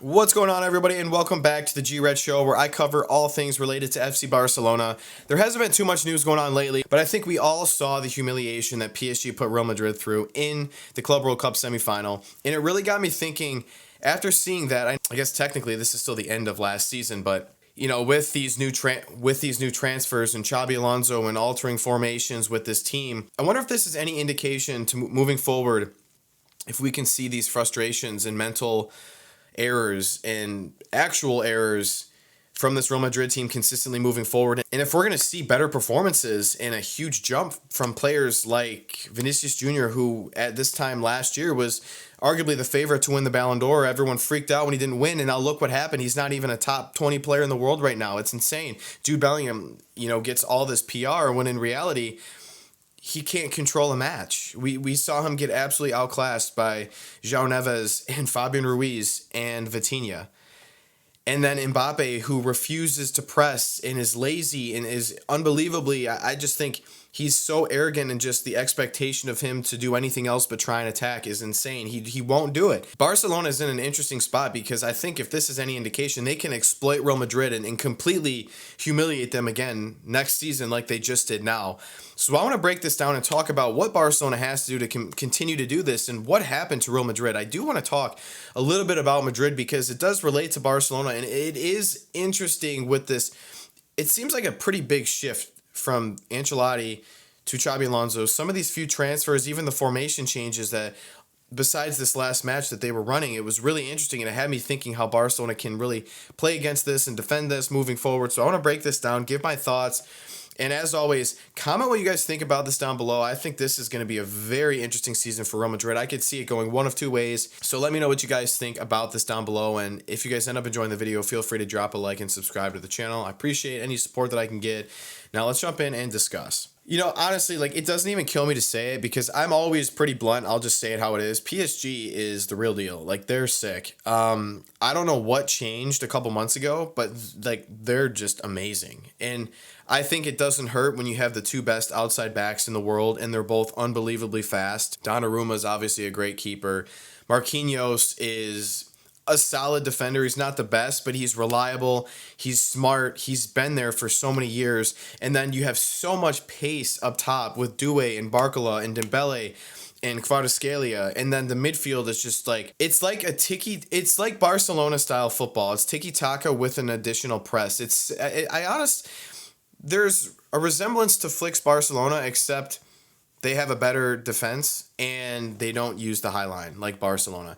What's going on, everybody, and welcome back to the G-Red Show, where I cover all things related to FC Barcelona. There hasn't been too much news going on lately, but I think we all saw the humiliation that PSG put Real Madrid through in the Club World Cup semifinal, and it really got me thinking. After seeing that, I guess technically this is still the end of last season, but with these new transfers and Xabi Alonso and altering formations with this team, I wonder if this is any indication to moving forward, if we can see these frustrations and mental errors and actual errors from this Real Madrid team consistently moving forward. And if we're going to see better performances and a huge jump from players like Vinicius Jr., who at this time last year was arguably the favorite to win the Ballon d'Or. Everyone freaked out when he didn't win, and now look what happened. He's not even a top 20 player in the world right now. It's insane. Jude Bellingham, gets all this PR when in reality, he can't control a match. We saw him get absolutely outclassed by João Neves and Fabian Ruiz and Vitinha. And then Mbappé, who refuses to press and is lazy and is unbelievably, I just think he's so arrogant, and just the expectation of him to do anything else but try and attack is insane. He won't do it. Barcelona is in an interesting spot because I think if this is any indication, they can exploit Real Madrid and completely humiliate them again next season like they just did now. So I want to break this down and talk about what Barcelona has to do to continue to do this and what happened to Real Madrid. I do want to talk a little bit about Madrid because it does relate to Barcelona, and it is interesting with this. It seems like a pretty big shift from Ancelotti to Xabi Alonso. Some of these few transfers, even the formation changes that besides this last match that they were running, it was really interesting, and it had me thinking how Barcelona can really play against this and defend this moving forward. So I want to break this down, give my thoughts. And as always, comment what you guys think about this down below. I think this is going to be a very interesting season for Real Madrid. I could see it going one of two ways. So let me know what you guys think about this down below. And if you guys end up enjoying the video, feel free to drop a like and subscribe to the channel. I appreciate any support that I can get. Now let's jump in and discuss. Honestly, it doesn't even kill me to say it because I'm always pretty blunt. I'll just say it how it is. PSG is the real deal. They're sick. I don't know what changed a couple months ago, but they're just amazing. And I think it doesn't hurt when you have the two best outside backs in the world, and they're both unbelievably fast. Donnarumma is obviously a great keeper. Marquinhos is a solid defender. He's not the best, but he's reliable. He's smart. He's been there for so many years. And then you have so much pace up top with Doué and Barcola and Dembele and Kvaratskhelia. And then the midfield is just it's like Barcelona style football. It's tiki-taka with an additional press. There's a resemblance to Flick's Barcelona, except they have a better defense and they don't use the high line like Barcelona.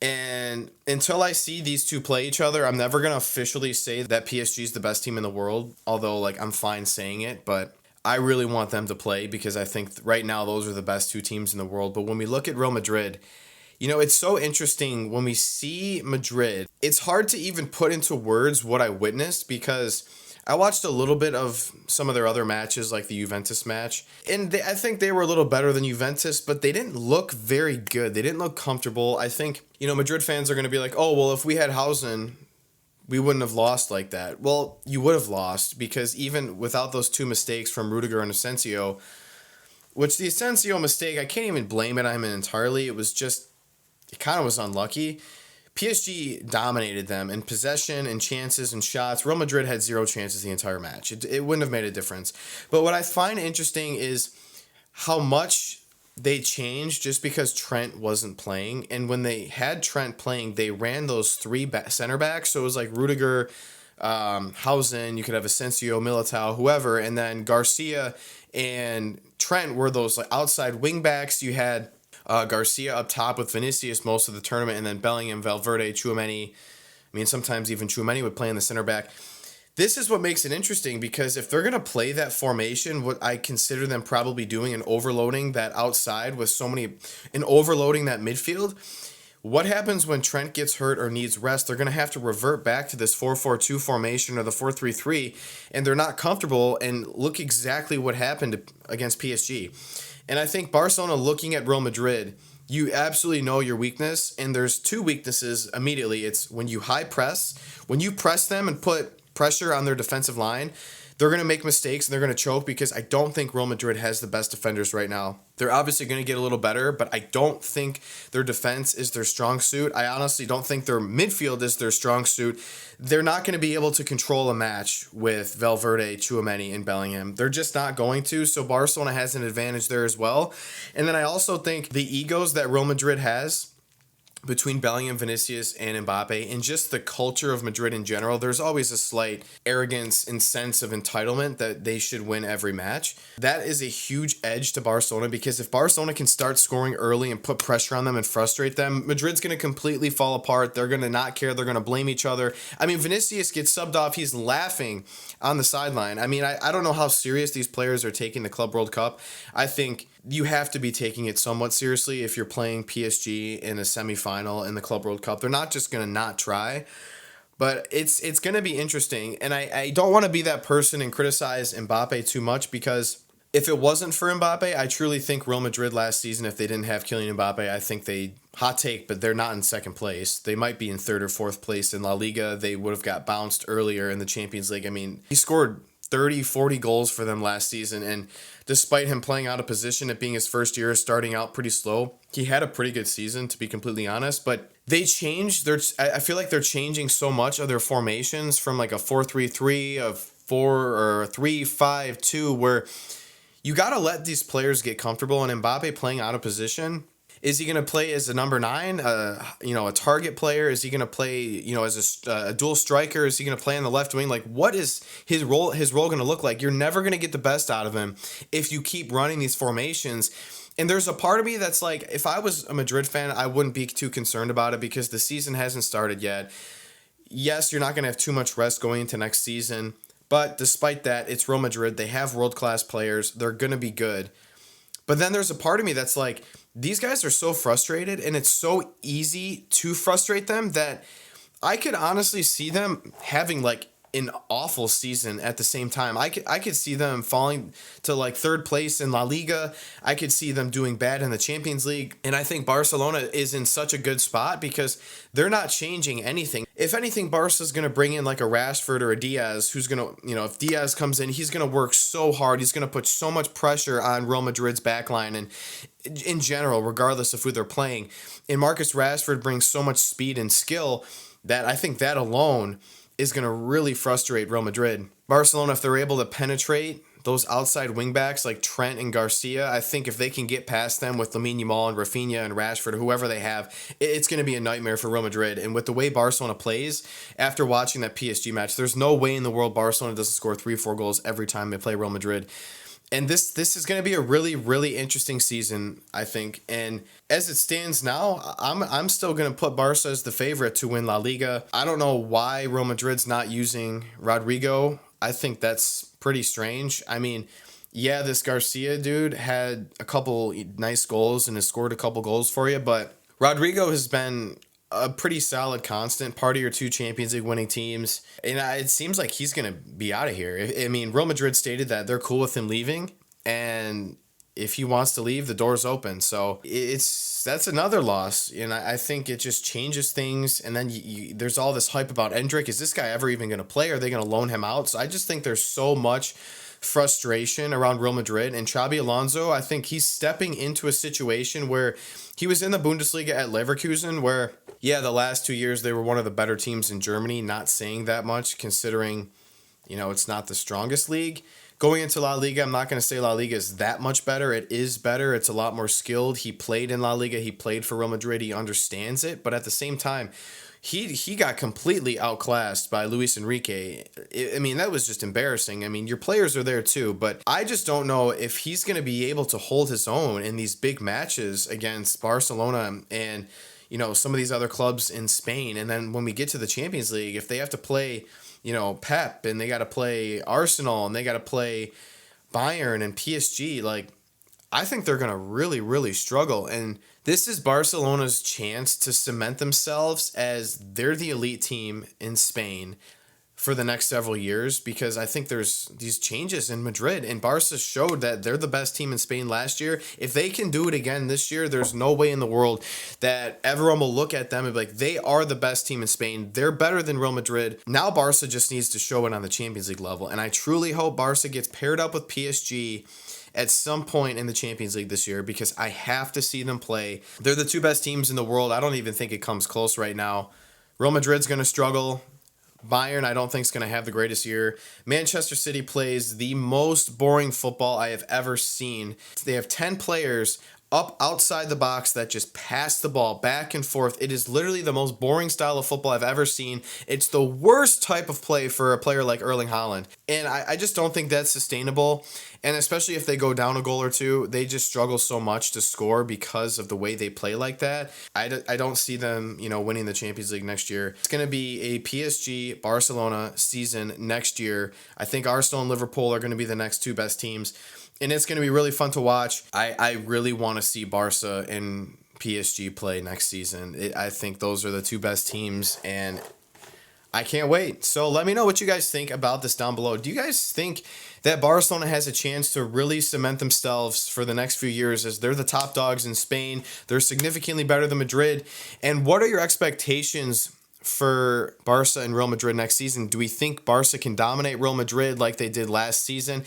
And until I see these two play each other, I'm never going to officially say that PSG is the best team in the world, although I'm fine saying it, but I really want them to play because I think right now those are the best two teams in the world. But when we look at Real Madrid, it's so interesting when we see Madrid. It's hard to even put into words what I witnessed because I watched a little bit of some of their other matches, like the Juventus match, and I think they were a little better than Juventus, but they didn't look very good. They didn't look comfortable. I think, Madrid fans are going to be like, oh, well, if we had Huijsen, we wouldn't have lost like that. Well, you would have lost because even without those two mistakes from Rudiger and Asensio, which the Asensio mistake, I can't even blame it on him entirely. It kind of was unlucky. PSG dominated them in possession and chances and shots. Real Madrid had zero chances the entire match. It wouldn't have made a difference. But what I find interesting is how much they changed just because Trent wasn't playing. And when they had Trent playing, they ran those three center backs. So it was like Rudiger, Huijsen, you could have Asensio, Militao, whoever. And then Garcia and Trent were those outside wing backs. You had Garcia up top with Vinicius most of the tournament, and then Bellingham, Valverde, Tchouaméni. Sometimes even Tchouaméni would play in the center back. This is what makes it interesting because if they're going to play that formation, what I consider them probably doing and overloading that outside and overloading that midfield, what happens when Trent gets hurt or needs rest? They're going to have to revert back to this 4-4-2 formation or the 4-3-3, and they're not comfortable, and look exactly what happened against PSG. And I think Barcelona looking at Real Madrid, you absolutely know your weakness, and there's two weaknesses immediately. It's when you high press, when you press them and put pressure on their defensive line, they're going to make mistakes and they're going to choke because I don't think Real Madrid has the best defenders right now. They're obviously going to get a little better, but I don't think their defense is their strong suit. I honestly don't think their midfield is their strong suit. They're not going to be able to control a match with Valverde, Tchouaméni, and Bellingham. They're just not going to, so Barcelona has an advantage there as well. And then I also think the egos that Real Madrid has between Bellingham, Vinicius, and Mbappé, and just the culture of Madrid in general, there's always a slight arrogance and sense of entitlement that they should win every match. That is a huge edge to Barcelona, because if Barcelona can start scoring early and put pressure on them and frustrate them, Madrid's going to completely fall apart. They're going to not care. They're going to blame each other. I mean, Vinicius gets subbed off. He's laughing on the sideline. I mean, I don't know how serious these players are taking the Club World Cup. I think you have to be taking it somewhat seriously if you're playing PSG in a semifinal in the Club World Cup. They're not just going to not try, but it's going to be interesting. And I don't want to be that person and criticize Mbappé too much, because if it wasn't for Mbappé, I truly think Real Madrid last season, if they didn't have Kylian Mbappé, I think hot take, but they're not in second place. They might be in third or fourth place in La Liga. They would have got bounced earlier in the Champions League. I mean, he scored 30, 40 goals for them last season, and despite him playing out of position, it being his first year, starting out pretty slow, he had a pretty good season, to be completely honest. But they changed I feel like they're changing so much of their formations from like a 4-3-3, a 3-5-2, where you got to let these players get comfortable. And Mbappe playing out of position, is he going to play as a number 9, a target player? Is he going to play, as a dual striker? Is he going to play on the left wing? Like, what is his role going to look like? You're never going to get the best out of him if you keep running these formations. And there's a part of me that's like, if I was a Madrid fan, I wouldn't be too concerned about it, because the season hasn't started yet. Yes, you're not going to have too much rest going into next season, but despite that, it's Real Madrid. They have world-class players. They're going to be good. But then there's a part of me that's like, these guys are so frustrated, and it's so easy to frustrate them, that I could honestly see them having like an awful season at the same time. I could see them falling to like third place in La Liga. I could see them doing bad in the Champions League. And I think Barcelona is in such a good spot because they're not changing anything. If anything, Barca's going to bring in like a Rashford or a Diaz, who's going to, if Diaz comes in, he's going to work so hard. He's going to put so much pressure on Real Madrid's backline and in general, regardless of who they're playing. And Marcus Rashford brings so much speed and skill that I think that alone is going to really frustrate Real Madrid. Barcelona, if they're able to penetrate those outside wingbacks like Trent and Garcia, I think if they can get past them with Lamine Yamal and Rafinha and Rashford or whoever they have, it's going to be a nightmare for Real Madrid. And with the way Barcelona plays, after watching that PSG match, there's no way in the world Barcelona doesn't score 3-4 goals every time they play Real Madrid. And this is going to be a really, really interesting season, I think. And as it stands now, I'm still going to put Barca as the favorite to win La Liga. I don't know why Real Madrid's not using Rodrigo. I think that's pretty strange. I mean, yeah, this Garcia dude had a couple nice goals and has scored a couple goals for you, but Rodrigo has been a pretty solid constant, part of your 2 Champions League winning teams. And it seems like he's going to be out of here. I mean, Real Madrid stated that they're cool with him leaving, and if he wants to leave, the door's open. So that's another loss. And I think it just changes things. And then there's all this hype about Endrick. Is this guy ever even going to play? Are they going to loan him out? So I just think there's so much frustration around Real Madrid. And Xabi Alonso, I think he's stepping into a situation where he was in the Bundesliga at Leverkusen, where, yeah, the last 2 years they were one of the better teams in Germany, not saying that much considering, it's not the strongest league. Going into La Liga, I'm not going to say La Liga is that much better. It is better. It's a lot more skilled. He played in La Liga. He played for Real Madrid. He understands it. But at the same time, he got completely outclassed by Luis Enrique. I mean, that was just embarrassing. I mean, your players are there too, but I just don't know if he's going to be able to hold his own in these big matches against Barcelona and, some of these other clubs in Spain. And then when we get to the Champions League, if they have to play, Pep, and they got to play Arsenal, and they got to play Bayern and PSG, like, I think they're going to really, really struggle. And this is Barcelona's chance to cement themselves as they're the elite team in Spain for the next several years, because I think there's these changes in Madrid, and Barca showed that they're the best team in Spain last year. If they can do it again this year, there's no way in the world that everyone will look at them and be like, they are the best team in Spain. They're better than Real Madrid. Now Barca just needs to show it on the Champions League level, and I truly hope Barca gets paired up with PSG at some point in the Champions League this year, because I have to see them play. They're the two best teams in the world. I don't even think it comes close right now. Real Madrid's going to struggle. Bayern, I don't think is going to have the greatest year. Manchester City plays the most boring football I have ever seen. They have 10 players up outside the box that just pass the ball back and forth. It is literally the most boring style of football I've ever seen. It's the worst type of play for a player like Erling Haaland. And I just don't think that's sustainable. And especially if they go down a goal or two, they just struggle so much to score because of the way they play like that. I don't see them, winning the Champions League next year. It's going to be a PSG Barcelona season next year. I think Arsenal and Liverpool are going to be the next two best teams, and it's going to be really fun to watch. I really want to see Barca and PSG play next season. I think those are the two best teams, and I can't wait. So let me know what you guys think about this down below. Do you guys think that Barcelona has a chance to really cement themselves for the next few years as they're the top dogs in Spain? They're significantly better than Madrid. And what are your expectations for Barca and Real Madrid next season? Do we think Barca can dominate Real Madrid like they did last season?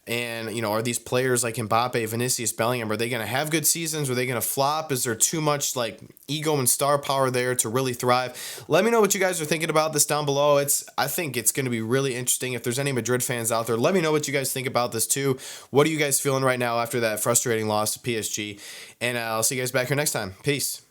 And, are these players like Mbappé, Vinicius, Bellingham, are they going to have good seasons? Are they going to flop? Is there too much ego and star power there to really thrive? Let me know what you guys are thinking about this down below. I think it's going to be really interesting. If there's any Madrid fans out there, let me know what you guys think about this too. What are you guys feeling right now after that frustrating loss to PSG? And I'll see you guys back here next time. Peace.